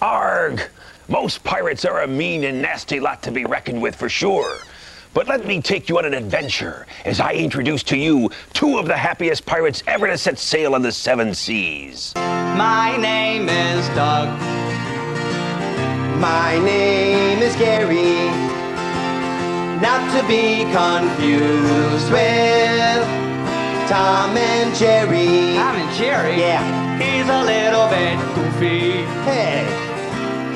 Arg! Most pirates are a mean and nasty lot to be reckoned with for sure. But let me take you on an adventure as I introduce to you two of the happiest pirates ever to set sail on the seven seas. My name is Doug. My name is Gary. Not to be confused with Tom and Jerry. Tom and Jerry? Yeah. He's a little bit goofy. Hey,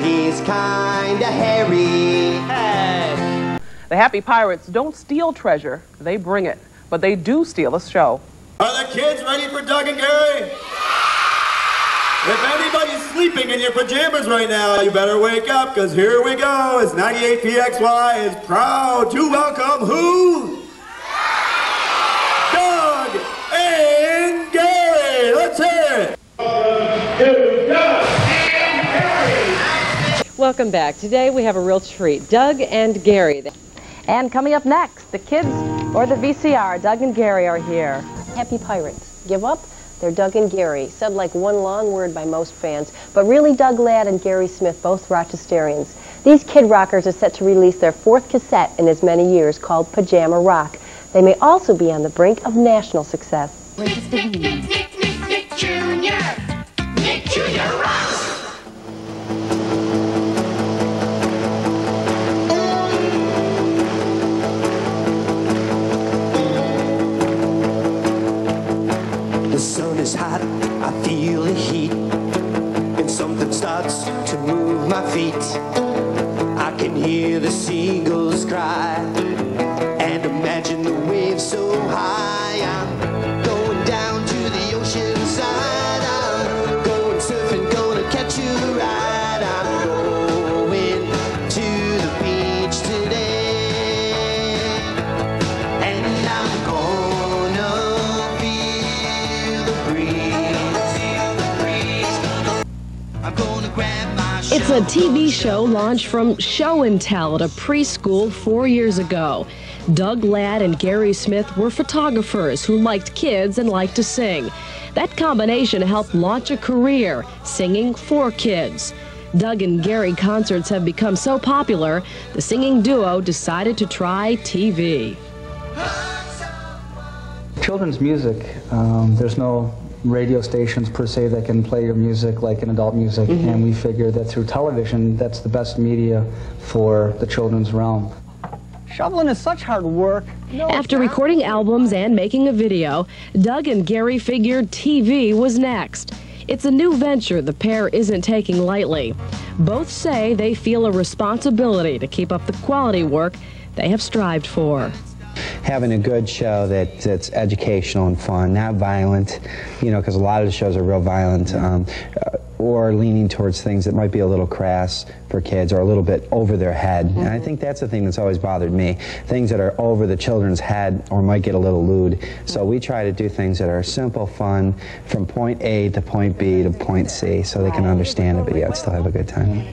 he's kinda hairy. Hey. The Happy Pirates don't steal treasure, they bring it. But they do steal a show. Are the kids ready for Doug and Gary? If anybody's sleeping in your pajamas right now, you better wake up, because here we go. It's 98PXY is proud to welcome who? Doug and Gary. Let's hear it. Doug and Gary. Welcome back. Today we have a real treat. Doug and Gary. And coming up next, the kids or the VCR. Doug and Gary are here. Happy Pirates. Give up? They're Doug and Gary, said like one long word by most fans, but really Doug Ladd and Gary Smith, both Rochesterians. These kid rockers are set to release their fourth cassette in as many years called Pajama Rock. They may also be on the brink of national success. Nick Jr. Nick Jr. rocks. The sun is hot, I feel the heat, and something starts to move my feet. I can hear the seagulls cry, and imagine the waves so high. I'm going down to the ocean side, I'm going surfing, gonna catch a ride. I'm going to the beach today, and I'm gonna feel the breeze. I'm gonna grab my shot. It's a TV show launched from Show and Tell at a preschool 4 years ago. Doug Ladd and Gary Smith were photographers who liked kids and liked to sing. That combination helped launch a career, singing for kids. Doug and Gary concerts have become so popular, the singing duo decided to try TV. Children's music, there's no radio stations per se that can play your music like an adult music, and we figure that through television, that's the best media for the children's realm. Shoveling is such hard work. After recording albums and making a video, Doug and Gary figured TV was next. It's a new venture the pair isn't taking lightly. Both say they feel a responsibility to keep up the quality work they have strived for. Having a good show that's educational and fun, not violent, you know, because a lot of the shows are real violent, or leaning towards things that might be a little crass for kids or a little bit over their head. And I think that's the thing that's always bothered me, things that are over the children's head or might get a little lewd. So we try to do things that are simple, fun, from point A to point B to point C, so they can understand it but yet still have a good time.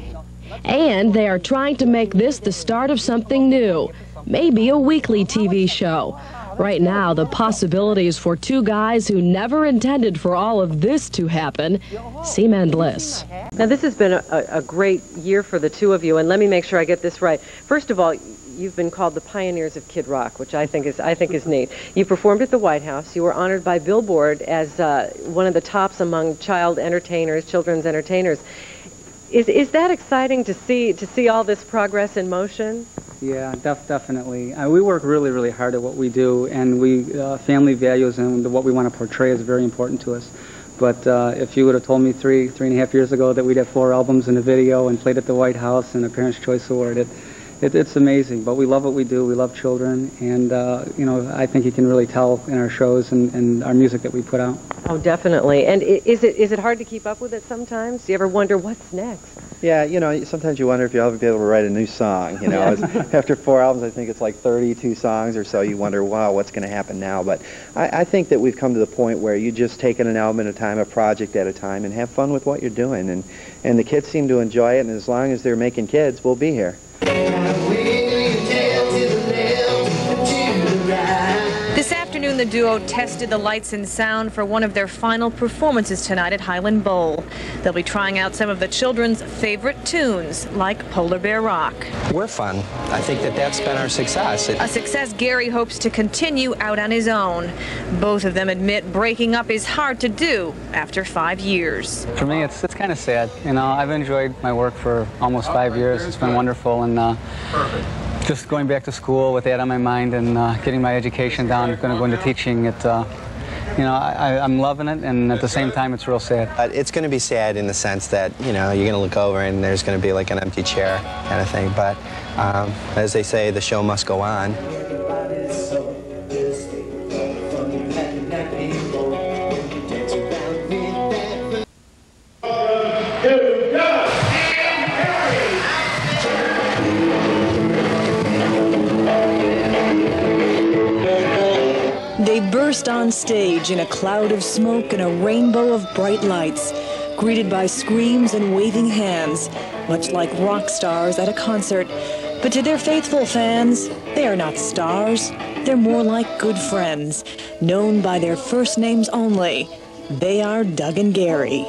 And they are trying to make this the start of something new, maybe a weekly TV show. Right now, the possibilities for two guys who never intended for all of this to happen seem endless. Now, this has been a great year for the two of you, and let me make sure I get this right. First of all, you've been called the pioneers of Kid Rock, which I think is neat. You performed at the White House. You were honored by Billboard as one of the tops among children's entertainers. Is that exciting to see all this progress in motion? Yeah, definitely. We work really, really hard at what we do, and family values and what we want to portray is very important to us. But if you would have told me three and a half years ago that we'd have 4 albums and a video and played at the White House and a Parents' Choice Award, it's amazing. But we love what we do. We love children, and you know, I think you can really tell in our shows and our music that we put out. Oh, definitely. And is it hard to keep up with it sometimes? Do you ever wonder what's next? Yeah, you know, sometimes you wonder if you'll ever be able to write a new song. You know, after 4 albums, I think it's like 32 songs or so. You wonder, wow, what's going to happen now? But I think that we've come to the point where you just take an album at a time, a project at a time, and have fun with what you're doing. And the kids seem to enjoy it, and as long as they're making kids, we'll be here. This afternoon, the duo tested the lights and sound for one of their final performances tonight at Highland Bowl. They'll be trying out some of the children's favorite tunes, like Polar Bear Rock. We're fun. I think that that's been our success. A success Gary hopes to continue out on his own. Both of them admit breaking up is hard to do after 5 years. For me, it's kind of sad. You know, I've enjoyed my work for almost 5 years. It's been wonderful, and just going back to school with that on my mind and getting my education down, going to go into teaching. You know, I'm loving it, and at the same time, it's real sad. It's going to be sad in the sense that, you know, you're going to look over and there's going to be like an empty chair kind of thing. But as they say, the show must go on. They burst on stage in a cloud of smoke and a rainbow of bright lights, greeted by screams and waving hands, much like rock stars at a concert. But to their faithful fans, they are not stars. They're more like good friends, known by their first names only. They are Doug and Gary.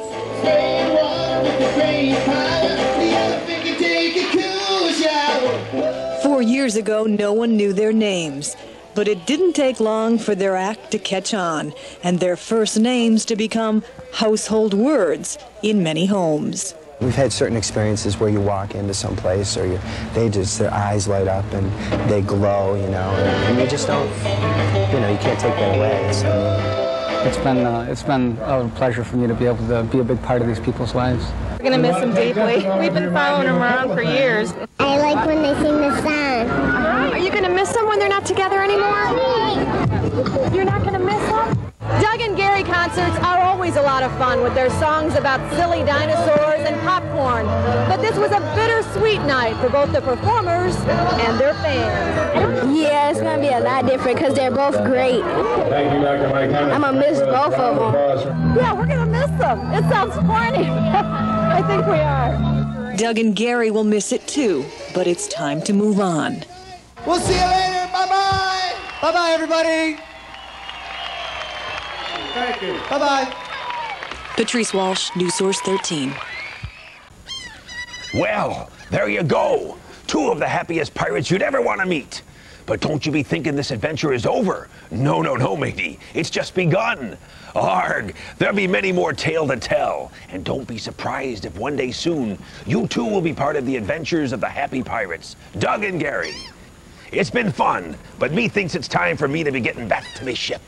4 years ago, no one knew their names. But it didn't take long for their act to catch on and their first names to become household words in many homes. We've had certain experiences where you walk into some place or their eyes light up and they glow, you know, and you just don't, you know, you can't take that away. So. It's been a pleasure for me to be able to be a big part of these people's lives. We're going to miss them deeply. We've been following them around for years. I like when they sing the song. Are you going to miss them when they're not together anymore? You're not going to miss them? Doug and Gary concerts are always a lot of fun with their songs about silly dinosaurs and popcorn. But this was a bittersweet night for both the performers and their fans. Yeah, it's going to be a lot different because they're both great. Thank you, Dr. Mike. I'm going to miss both of them. Yeah, we're going to miss them. It sounds corny. I think we are. Doug and Gary will miss it too, but it's time to move on. We'll see you later. Bye-bye. Bye-bye, everybody. Thank you. Bye-bye. Patrice Walsh, News Source 13. Well, there you go. 2 of the happiest pirates you'd ever want to meet. But don't you be thinking this adventure is over. No, no, no, matey. It's just begun. Arg, there'll be many more tales to tell. And don't be surprised if one day soon, you too will be part of the adventures of the happy pirates, Doug and Gary. It's been fun, but me thinks it's time for me to be getting back to my ship.